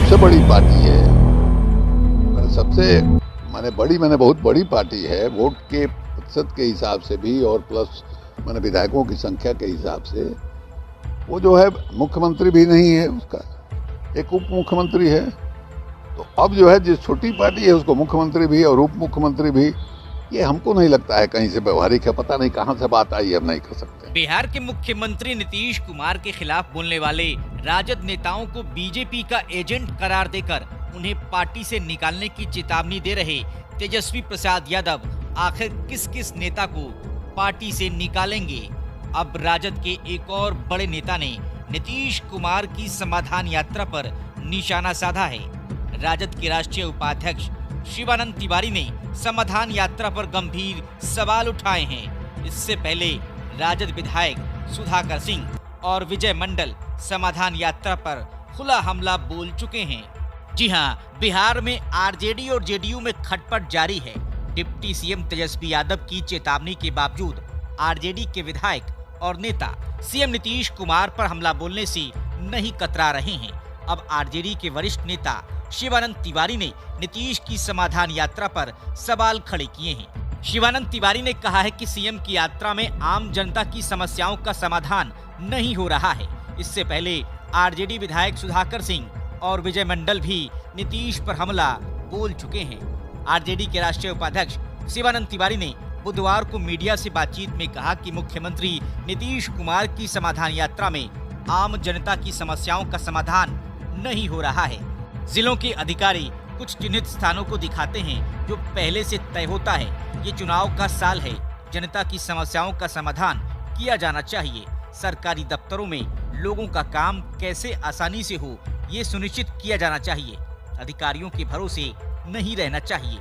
सबसे बड़ी पार्टी है, सबसे माने बहुत बड़ी पार्टी है वोट के प्रतिशत के हिसाब से भी और प्लस माने विधायकों की संख्या के हिसाब से। वो जो है मुख्यमंत्री भी नहीं है, उसका एक उप मुख्यमंत्री है। तो अब जो है जिस छोटी पार्टी है उसको मुख्यमंत्री भी और उप मुख्यमंत्री भी, ये हमको नहीं लगता है कहीं से व्यवहारिक है। पता नहीं कहाँ से बात आई, अब नहीं कर सकते। बिहार के मुख्यमंत्री नीतीश कुमार के खिलाफ बोलने वाले राजद नेताओं को बीजेपी का एजेंट करार देकर उन्हें पार्टी से निकालने की चेतावनी दे रहे तेजस्वी प्रसाद यादव आखिर किस किस नेता को पार्टी से निकालेंगे? अब राजद के एक और बड़े नेता ने नीतीश कुमार की समाधान यात्रा पर निशाना साधा है। राजद के राष्ट्रीय उपाध्यक्ष शिवानंद तिवारी ने समाधान यात्रा पर गंभीर सवाल उठाए हैं। इससे पहले राजद विधायक सुधाकर सिंह और विजय मंडल समाधान यात्रा पर खुला हमला बोल चुके हैं। जी हां, बिहार में आरजेडी और जेडीयू में खटपट जारी है। डिप्टी सीएम तेजस्वी यादव की चेतावनी के बावजूद आरजेडी के विधायक और नेता सीएम नीतीश कुमार पर हमला बोलने से नहीं कतरा रहे हैं। अब आरजेडी के वरिष्ठ नेता शिवानंद तिवारी ने नीतीश की समाधान यात्रा पर सवाल खड़े किए हैं। शिवानंद तिवारी ने कहा है कि सीएम की यात्रा में आम जनता की समस्याओं का समाधान नहीं हो रहा है। इससे पहले आरजेडी विधायक सुधाकर सिंह और विजय मंडल भी नीतीश पर हमला बोल चुके हैं। आरजेडी के राष्ट्रीय उपाध्यक्ष शिवानंद तिवारी ने बुधवार को मीडिया से बातचीत में कहा कि मुख्यमंत्री नीतीश कुमार की समाधान यात्रा में आम जनता की समस्याओं का समाधान नहीं हो रहा है। जिलों के अधिकारी कुछ चिन्हित स्थानों को दिखाते हैं जो पहले से तय होता है। ये चुनाव का साल है, जनता की समस्याओं का समाधान किया जाना चाहिए। सरकारी दफ्तरों में लोगों का काम कैसे आसानी से हो, ये सुनिश्चित किया जाना चाहिए। अधिकारियों के भरोसे नहीं रहना चाहिए।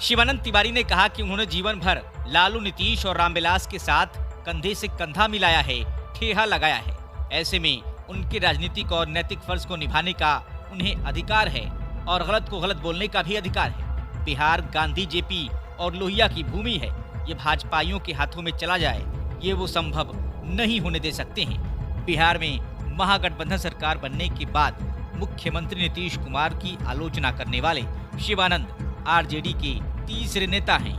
शिवानंद तिवारी ने कहा कि उन्होंने जीवन भर लालू, नीतीश और रामविलास के साथ कंधे से कंधा मिलाया है, ठेहा लगाया है। ऐसे में उनके राजनीतिक और नैतिक फर्ज को निभाने का उन्हें अधिकार है और गलत को गलत बोलने का भी अधिकार है। बिहार गांधी, जेपी और लोहिया की भूमि है। ये भाजपाइयों के हाथों में चला जाए, ये वो संभव नहीं होने दे सकते हैं। बिहार में महागठबंधन सरकार बनने के बाद मुख्यमंत्री नीतीश कुमार की आलोचना करने वाले शिवानंद आरजेडी के तीसरे नेता हैं।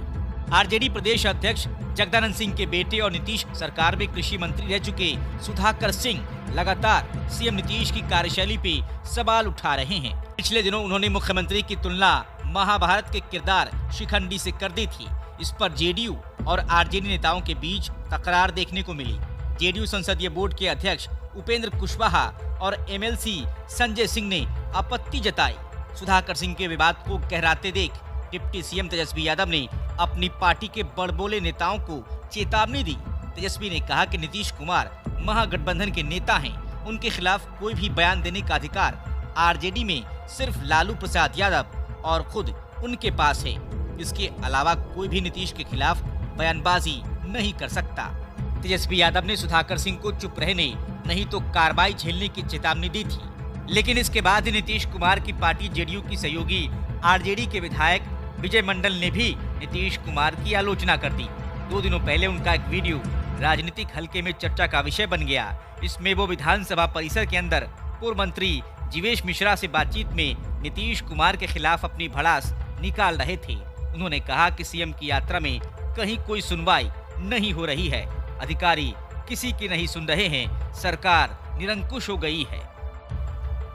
आरजेडी प्रदेश अध्यक्ष जगदानंद सिंह के बेटे और नीतीश सरकार में कृषि मंत्री रह चुके सुधाकर सिंह लगातार सीएम नीतीश की कार्यशैली पे सवाल उठा रहे हैं। पिछले दिनों उन्होंने मुख्यमंत्री की तुलना महाभारत के किरदार शिखंडी से कर दी थी। इस पर जेडीयू और आरजेडी नेताओं के बीच तकरार देखने को मिली। जेडीयू संसदीय बोर्ड के अध्यक्ष उपेंद्र कुशवाहा और एमएलसी संजय सिंह ने आपत्ति जताई। सुधाकर सिंह के विवाद को गहराते देख डिप्टी सीएम तेजस्वी यादव ने अपनी पार्टी के बड़बोले नेताओं को चेतावनी दी। तेजस्वी ने कहा कि नीतीश कुमार महागठबंधन के नेता हैं, उनके खिलाफ कोई भी बयान देने का अधिकार आरजेडी में सिर्फ लालू प्रसाद यादव और खुद उनके पास है। इसके अलावा कोई भी नीतीश के खिलाफ बयानबाजी नहीं कर सकता। तेजस्वी यादव ने सुधाकर सिंह को चुप रहने नहीं तो कार्रवाई झेलने की चेतावनी दी थी, लेकिन इसके बाद ही नीतीश कुमार की पार्टी जेडीयू की सहयोगी आरजेडी के विधायक विजय मंडल ने भी नीतीश कुमार की आलोचना कर दी। 2 दिनों पहले उनका एक वीडियो राजनीतिक हलके में चर्चा का विषय बन गया। इसमें वो विधानसभा परिसर के अंदर पूर्व मंत्री जीवेश मिश्रा से बातचीत में नीतीश कुमार के खिलाफ अपनी भड़ास निकाल रहे थे। उन्होंने कहा कि सीएम की यात्रा में कहीं कोई सुनवाई नहीं हो रही है, अधिकारी किसी की नहीं सुन रहे हैं, सरकार निरंकुश हो गई है।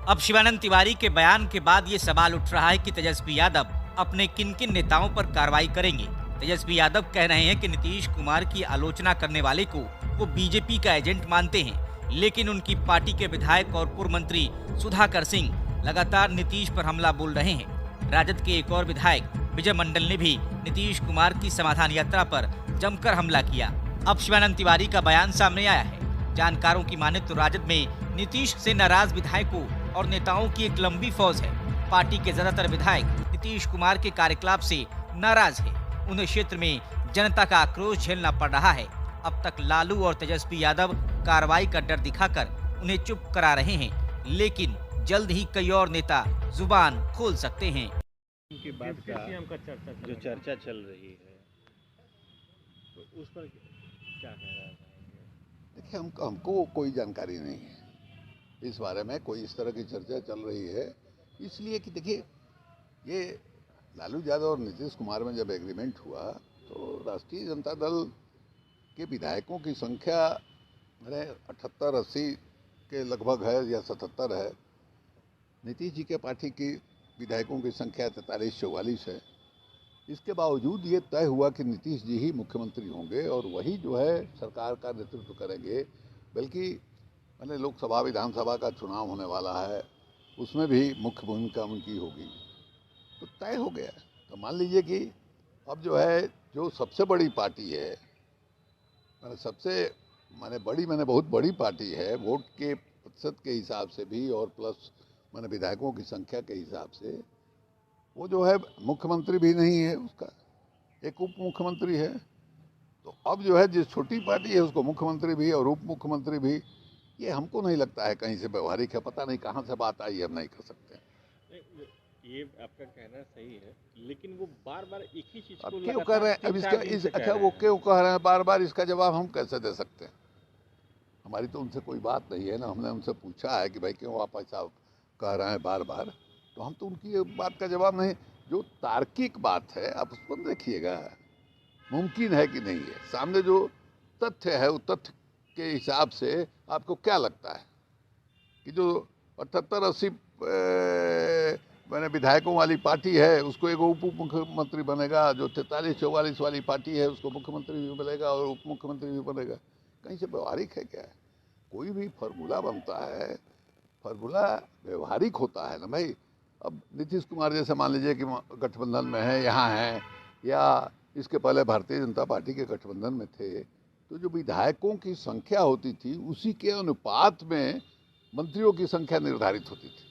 अब शिवानंद तिवारी के बयान के बाद ये सवाल उठ रहा है कि तेजस्वी यादव अपने किन किन नेताओं पर कार्रवाई करेंगे। तेजस्वी यादव कह रहे हैं कि नीतीश कुमार की आलोचना करने वाले को वो बीजेपी का एजेंट मानते हैं, लेकिन उनकी पार्टी के विधायक और पूर्व मंत्री सुधाकर सिंह लगातार नीतीश पर हमला बोल रहे हैं। राजद के एक और विधायक विजय मंडल ने भी नीतीश कुमार की समाधान यात्रा पर जमकर हमला किया। अब शिवानंद तिवारी का बयान सामने आया है। जानकारों की माने तो राजद में नीतीश से नाराज विधायकों और नेताओं की एक लंबी फौज है। पार्टी के ज्यादातर विधायक नीतीश कुमार के कार्यकलाप से नाराज है। उन्हें क्षेत्र में जनता का आक्रोश झेलना पड़ रहा है। अब तक लालू और तेजस्वी यादव कार्रवाई का डर दिखाकर उन्हें चुप करा रहे हैं, लेकिन जल्द ही कई और नेता जुबान खोल सकते हैं। उनकी बात का जो चर्चा चल रही है तो उस पर क्या कह रहा है? देखिए, हमको कोई जानकारी नहीं है इस बारे में। कोई इस तरह की चर्चा चल रही है, इसलिए कि देखिए, ये लालू यादव और नीतीश कुमार में जब एग्रीमेंट हुआ तो राष्ट्रीय जनता दल के विधायकों की संख्या मेरे 78-80 के लगभग है या 77 है। नीतीश जी के पार्टी की विधायकों की संख्या 43-44 है। इसके बावजूद ये तय हुआ कि नीतीश जी ही मुख्यमंत्री होंगे और वही जो है सरकार का नेतृत्व करेंगे। बल्कि मैंने लोकसभा विधानसभा का चुनाव होने वाला है, उसमें भी मुख्य भूमिका उनकी होगी, तो तय हो गया। तो मान लीजिए कि अब जो है, जो सबसे बड़ी पार्टी है, मैंने बहुत बड़ी पार्टी है वोट के प्रतिशत के हिसाब से भी और प्लस मैंने विधायकों की संख्या के हिसाब से, वो जो है मुख्यमंत्री भी नहीं है, उसका एक उप मुख्यमंत्री है। तो अब जो है जिस छोटी पार्टी है उसको मुख्यमंत्री भी और उप मुख्यमंत्री भी, ये हमको नहीं लगता है कहीं से व्यवहारिक है। पता नहीं कहाँ से बात आई, हम नहीं कर सकते। ये आपका कहना सही है, लेकिन वो बार बार एक ही चीज अब को क्यों कर रहे हैं? अब अच्छा, वो क्यों कह रहे हैं बार बार? इसका जवाब हम कैसे दे सकते हैं? हमारी तो उनसे कोई बात नहीं है ना। हमने उनसे पूछा है कि भाई क्यों आप ऐसा कह रहे हैं बार बार, तो हम तो उनकी बात का जवाब नहीं। जो तार्किक बात है आप उस पर देखिएगा, मुमकिन है कि नहीं है। सामने जो तथ्य है उस तथ्य के हिसाब से आपको क्या लगता है कि जो 78-80 मैंने विधायकों वाली पार्टी है उसको एक उप मुख्यमंत्री बनेगा, जो 43-44 वाली पार्टी है उसको मुख्यमंत्री भी बनेगा और उप मुख्यमंत्री भी बनेगा? कहीं से व्यवहारिक है क्या? कोई भी फार्मूला बनता है, फार्मूला व्यवहारिक होता है ना भाई। अब नीतीश कुमार जैसे मान लीजिए कि गठबंधन में है, यहाँ है, या इसके पहले भारतीय जनता पार्टी के गठबंधन में थे, तो जो विधायकों की संख्या होती थी उसी के अनुपात में मंत्रियों की संख्या निर्धारित होती थी।